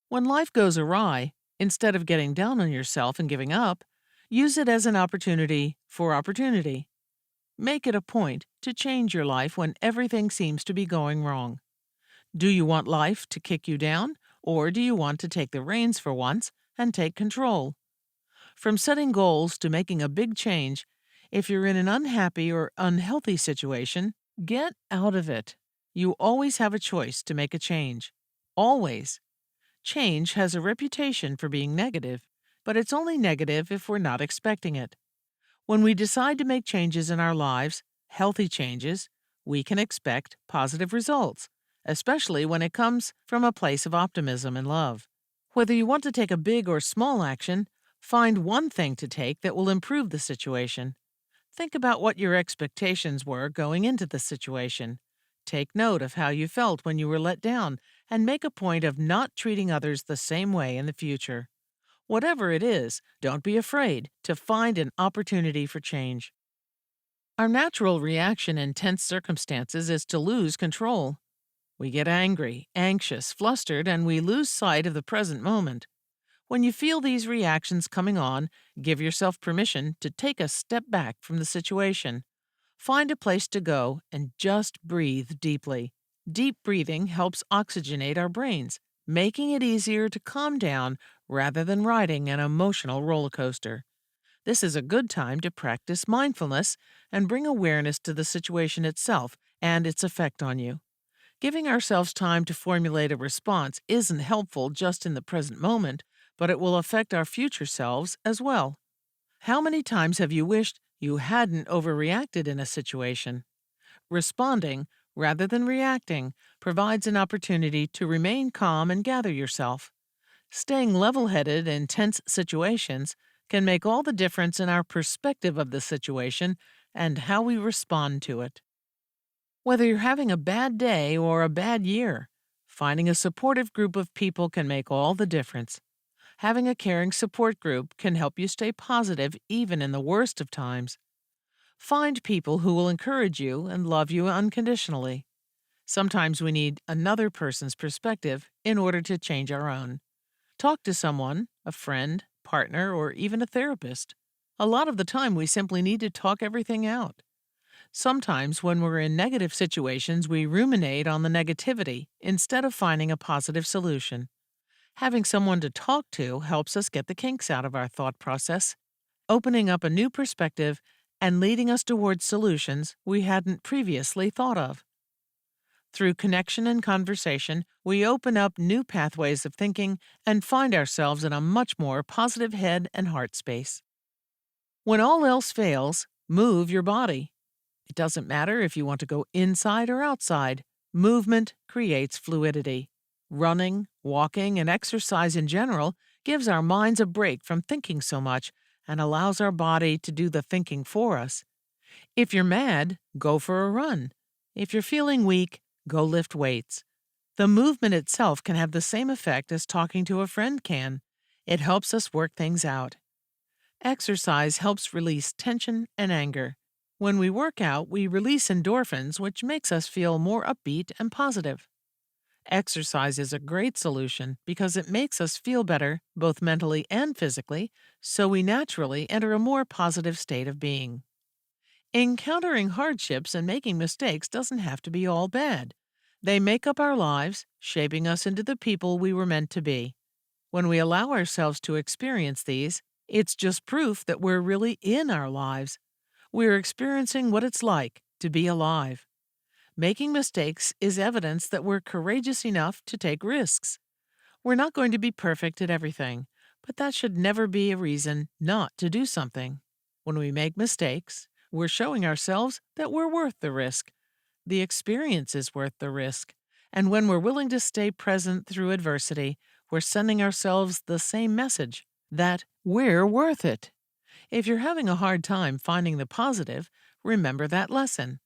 When life goes awry, instead of getting down on yourself and giving up, use it as an opportunity for opportunity. Make it a point to change your life when everything seems to be going wrong. Do you want life to kick you down, or do you want to take the reins for once and take control? From setting goals to making a big change, if you're in an unhappy or unhealthy situation, get out of it. You always have a choice to make a change. Always. Change has a reputation for being negative, but it's only negative if we're not expecting it. When we decide to make changes in our lives, healthy changes, we can expect positive results, especially when it comes from a place of optimism and love. Whether you want to take a big or small action, find one thing to take that will improve the situation. Think about what your expectations were going into the situation. Take note of how you felt when you were let down, and make a point of not treating others the same way in the future. Whatever it is, don't be afraid to find an opportunity for change. Our natural reaction in tense circumstances is to lose control. We get angry, anxious, flustered, and we lose sight of the present moment. When you feel these reactions coming on, give yourself permission to take a step back from the situation. Find a place to go and just breathe deeply. Deep breathing helps oxygenate our brains, making it easier to calm down rather than riding an emotional roller coaster. This is a good time to practice mindfulness and bring awareness to the situation itself and its effect on you. Giving ourselves time to formulate a response isn't helpful just in the present moment, but it will affect our future selves as well. How many times have you wished you hadn't overreacted in a situation? Responding, rather than reacting, provides an opportunity to remain calm and gather yourself. Staying level-headed in tense situations can make all the difference in our perspective of the situation and how we respond to it. Whether you're having a bad day or a bad year, finding a supportive group of people can make all the difference. Having a caring support group can help you stay positive even in the worst of times. Find people who will encourage you and love you unconditionally. Sometimes we need another person's perspective in order to change our own. Talk to someone, a friend, partner, or even a therapist. A lot of the time we simply need to talk everything out. Sometimes when we're in negative situations, we ruminate on the negativity instead of finding a positive solution. Having someone to talk to helps us get the kinks out of our thought process, opening up a new perspective and leading us towards solutions we hadn't previously thought of. Through connection and conversation, we open up new pathways of thinking and find ourselves in a much more positive head and heart space. When all else fails, move your body. It doesn't matter if you want to go inside or outside. Movement creates fluidity. Running, walking, and exercise in general gives our minds a break from thinking so much and allows our body to do the thinking for us. If you're mad, go for a run. If you're feeling weak, go lift weights. The movement itself can have the same effect as talking to a friend can. It helps us work things out. Exercise helps release tension and anger. When we work out, we release endorphins, which makes us feel more upbeat and positive. Exercise is a great solution because it makes us feel better, both mentally and physically, so we naturally enter a more positive state of being. Encountering hardships and making mistakes doesn't have to be all bad. They make up our lives, shaping us into the people we were meant to be. When we allow ourselves to experience these, it's just proof that we're really in our lives. We're experiencing what it's like to be alive. Making mistakes is evidence that we're courageous enough to take risks. We're not going to be perfect at everything, but that should never be a reason not to do something. When we make mistakes, we're showing ourselves that we're worth the risk. The experience is worth the risk. And when we're willing to stay present through adversity, we're sending ourselves the same message, that we're worth it. If you're having a hard time finding the positive, remember that lesson.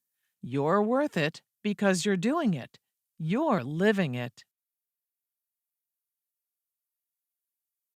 You're worth it because you're doing it. You're living it.